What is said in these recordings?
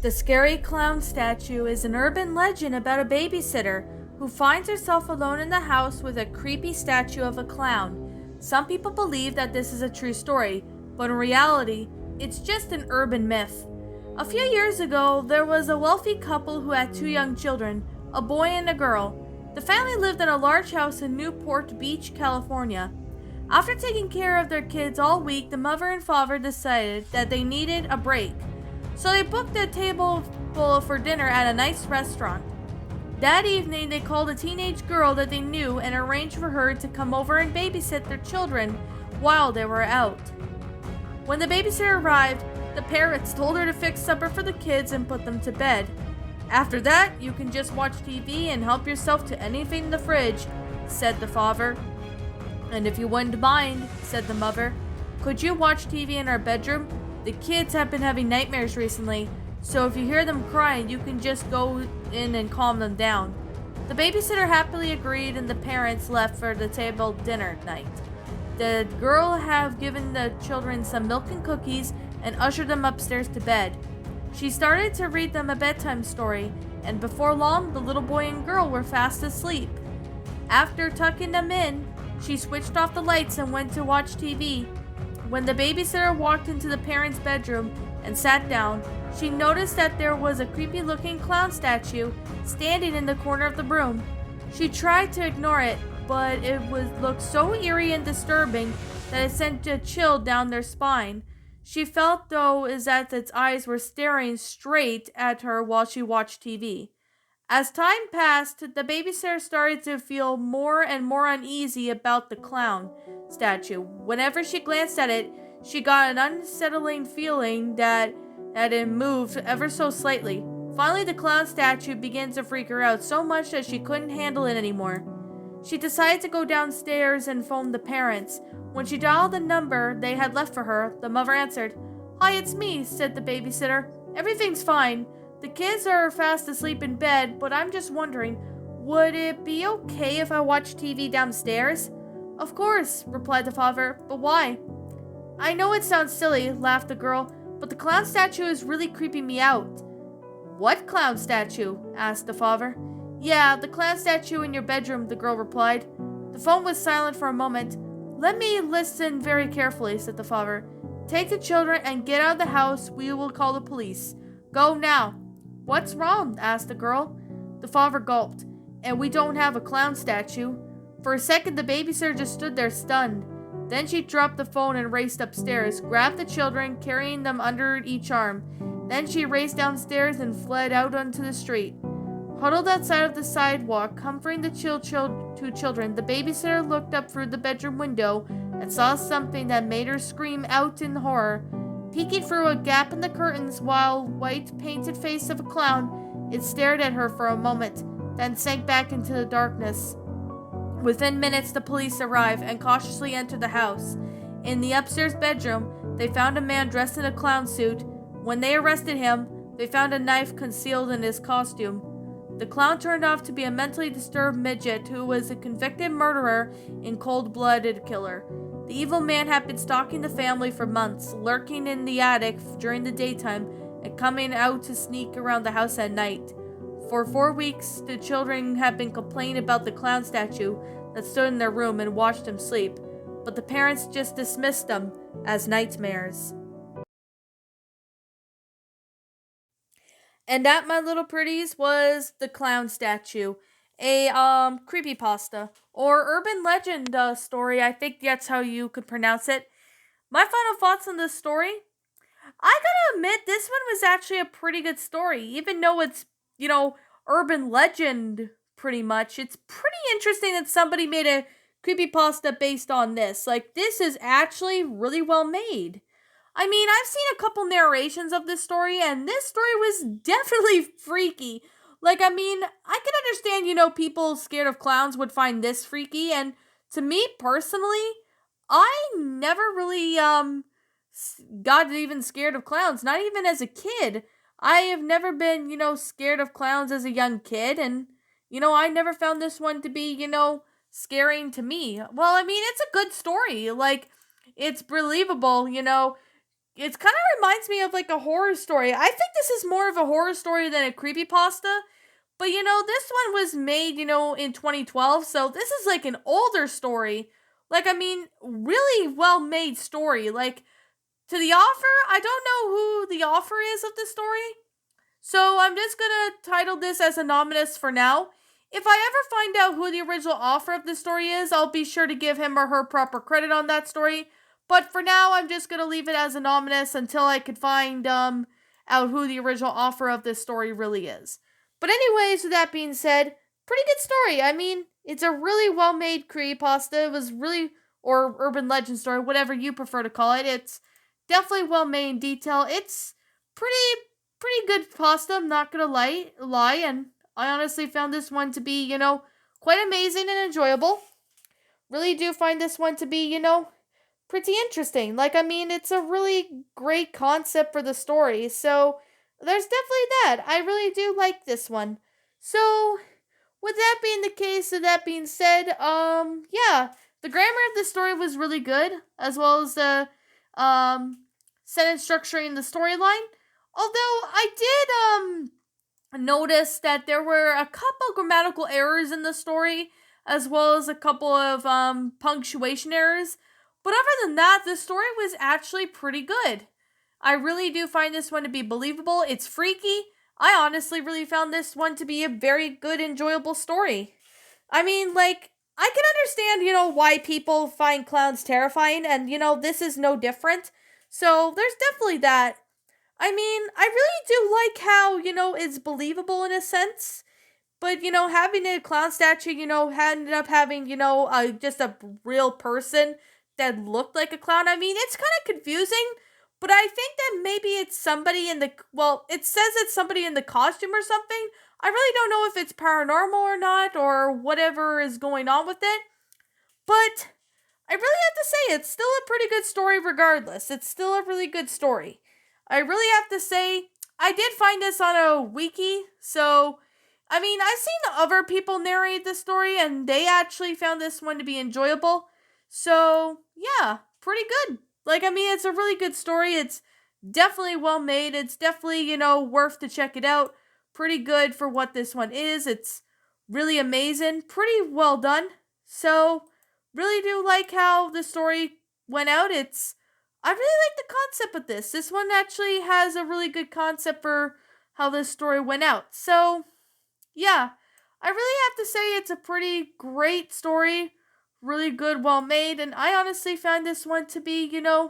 The scary clown statue is an urban legend about a babysitter who finds herself alone in the house with a creepy statue of a clown. Some people believe that this is a true story, but in reality, it's just an urban myth. A few years ago, there was a wealthy couple who had two young children, a boy and a girl. The family lived in a large house in Newport Beach, California. After taking care of their kids all week, the mother and father decided that they needed a break. So they booked a table full for dinner at a nice restaurant. That evening, they called a teenage girl that they knew and arranged for her to come over and babysit their children while they were out. When the babysitter arrived, the parents told her to fix supper for the kids and put them to bed. After that, you can just watch TV and help yourself to anything in the fridge, said the father. And if you wouldn't mind, said the mother, could you watch TV in our bedroom? The kids have been having nightmares recently, so if you hear them crying, you can just go in and calm them down. The babysitter happily agreed and the parents left for the table dinner night. The girl had given the children some milk and cookies and ushered them upstairs to bed. She started to read them a bedtime story, and before long, the little boy and girl were fast asleep. After tucking them in, she switched off the lights and went to watch TV. When the babysitter walked into the parents' bedroom and sat down, she noticed that there was a creepy-looking clown statue standing in the corner of the room. She tried to ignore it, but it looked so eerie and disturbing that it sent a chill down their spine. She felt, though, as that its eyes were staring straight at her while she watched TV. As time passed, the babysitter started to feel more and more uneasy about the clown statue. Whenever she glanced at it, she got an unsettling feeling that it moved ever so slightly. Finally, the clown statue began to freak her out so much that she couldn't handle it anymore. She decided to go downstairs and phone the parents. When she dialed the number they had left for her, the mother answered. "Hi, it's me," said the babysitter. "Everything's fine. The kids are fast asleep in bed, but I'm just wondering, would it be okay if I watch TV downstairs?" "Of course," replied the father, "but why?" "I know it sounds silly," laughed the girl, "but the clown statue is really creeping me out." "What clown statue?" asked the father. "Yeah, the clown statue in your bedroom," the girl replied. The phone was silent for a moment. "Let me listen very carefully," said the father. "Take the children and get out of the house. We will call the police. Go now." "What's wrong?" asked the girl. The father gulped. "And we don't have a clown statue." For a second, the babysitter just stood there stunned. Then she dropped the phone and raced upstairs, grabbed the children, carrying them under each arm. Then she raced downstairs and fled out onto the street. Huddled outside of the sidewalk, comforting the two children, the babysitter looked up through the bedroom window and saw something that made her scream out in horror. Peeking through a gap in the curtains, while white painted face of a clown, it stared at her for a moment, then sank back into the darkness. Within minutes, the police arrived and cautiously entered the house. In the upstairs bedroom, they found a man dressed in a clown suit. When they arrested him, they found a knife concealed in his costume. The clown turned out to be a mentally disturbed midget who was a convicted murderer and cold-blooded killer. The evil man had been stalking the family for months, lurking in the attic during the daytime and coming out to sneak around the house at night. For 4 weeks, the children had been complaining about the clown statue that stood in their room and watched them sleep, but the parents just dismissed them as nightmares. And that, my little pretties, was the clown statue, a creepypasta or urban legend story. I think that's how you could pronounce it. My final thoughts on this story. I gotta admit, this one was actually a pretty good story, even though it's, urban legend pretty much. It's pretty interesting that somebody made a creepypasta based on this. Like, this is actually really well made. I mean, I've seen a couple narrations of this story, and this story was definitely freaky. Like, I mean, I can understand, people scared of clowns would find this freaky, and to me personally, I never really, got even scared of clowns, not even as a kid. I have never been, scared of clowns as a young kid, and, I never found this one to be, scaring to me. Well, I mean, it's a good story. Like, it's believable, it kind of reminds me of like a horror story. I think this is more of a horror story than a creepypasta. But this one was made, in 2012, so this is like an older story. Like, I mean, really well made story. Like, to the author, I don't know who the author is of the story, so I'm just gonna title this as anonymous for now. If I ever find out who the original author of the story is, I'll be sure to give him or her proper credit on that story. But for now, I'm just gonna leave it as anonymous until I could find out who the original author of this story really is. But anyways, with that being said, pretty good story. I mean, it's a really well made creepypasta. It was really, or urban legend story, whatever you prefer to call it. It's definitely well made in detail. It's pretty good pasta, I'm not gonna lie, and I honestly found this one to be, quite amazing and enjoyable. Really do find this one to be, pretty interesting. Like, I mean, it's a really great concept for the story, so there's definitely that. I really do like this one. So, with that being the case, with that being said, yeah, the grammar of the story was really good, as well as the, sentence structuring the storyline. Although I did notice that there were a couple grammatical errors in the story, as well as a couple of punctuation errors. But other than that, the story was actually pretty good. I really do find this one to be believable. It's freaky. I honestly really found this one to be a very good, enjoyable story. I mean, like, I can understand, why people find clowns terrifying, and, this is no different. So there's definitely that. I mean, I really do like how, it's believable in a sense. But, having a clown statue, ended up having, just a real person that looked like a clown. I mean, it's kind of confusing. But I think that maybe it's somebody in the, well, it says it's somebody in the costume or something. I really don't know if it's paranormal or not, or whatever is going on with it. But I really have to say, it's still a pretty good story regardless. It's still a really good story. I really have to say, I did find this on a wiki, so, I mean, I've seen other people narrate the story, and they actually found this one to be enjoyable. So, yeah, pretty good. Like, I mean, it's a really good story. It's definitely well made. It's definitely, worth to check it out. Pretty good for what this one is. It's really amazing. Pretty well done. So, really do like how the story went out. I really like the concept of this. This one actually has a really good concept for how this story went out. So, yeah, I really have to say it's a pretty great story, really good, well made, and I honestly found this one to be, an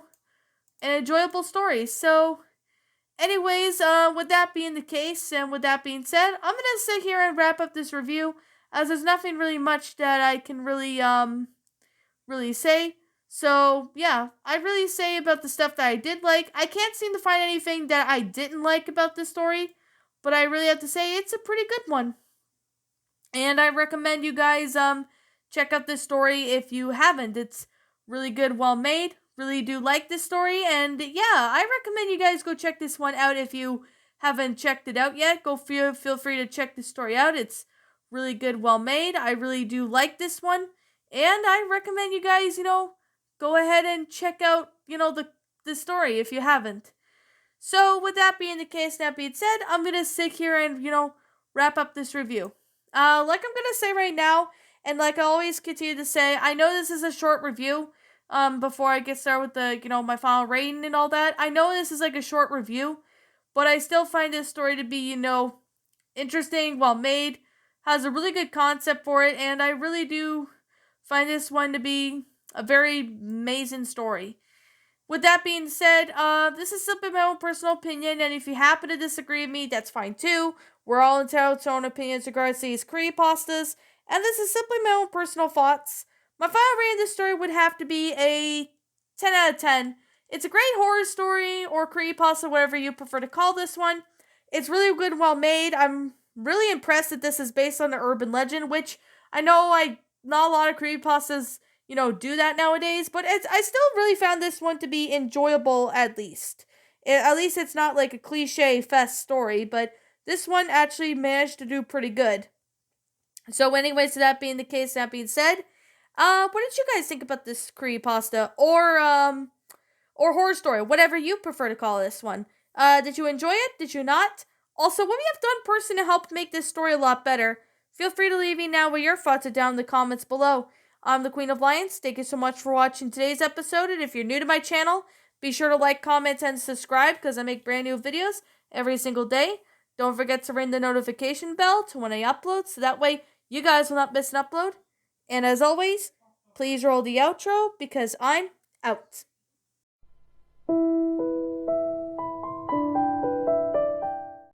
enjoyable story. So, anyways, with that being the case, and with that being said, I'm gonna sit here and wrap up this review, as there's nothing really much that I can really say. So, yeah, I really say about the stuff that I did like. I can't seem to find anything that I didn't like about this story, but I really have to say it's a pretty good one. And I recommend you guys check out this story if you haven't. It's really good, well made. Really do like this story, and yeah, I recommend you guys go check this one out if you haven't checked it out yet. Go feel free to check this story out. It's really good, well made. I really do like this one, and I recommend you guys, go ahead and check out, the story if you haven't. So, with that being the case, that being said, I'm gonna sit here and, wrap up this review. Like I'm gonna say right now, and like I always continue to say, I know this is a short review. Before I get started with the, my final rating and all that, I know this is like a short review, but I still find this story to be, interesting, well made, has a really good concept for it, and I really do find this one to be a very amazing story. With that being said, this is simply my own personal opinion, and if you happen to disagree with me, that's fine too. We're all entitled to our own opinions regarding these creepypastas, and this is simply my own personal thoughts. My final rating of this story would have to be a 10 out of 10. It's a great horror story, or creepypasta, whatever you prefer to call this one. It's really good and well made. I'm really impressed that this is based on an urban legend, which I know not a lot of creepypastas do that nowadays, but I still really found this one to be enjoyable at least. At least it's not like a cliche fest story, but this one actually managed to do pretty good. So anyways, that being the case, that being said, what did you guys think about this creepypasta? or horror story, whatever you prefer to call this one. Did you enjoy it? Did you not? Also, what we have done personally to help make this story a lot better? Feel free to leave me now what your thoughts are down in the comments below. I'm the Queen of Lions. Thank you so much for watching today's episode, and if you're new to my channel, be sure to like, comment, and subscribe because I make brand new videos every single day. Don't forget to ring the notification bell to when I upload, so that way you guys will not miss an upload. And as always, please roll the outro because I'm out.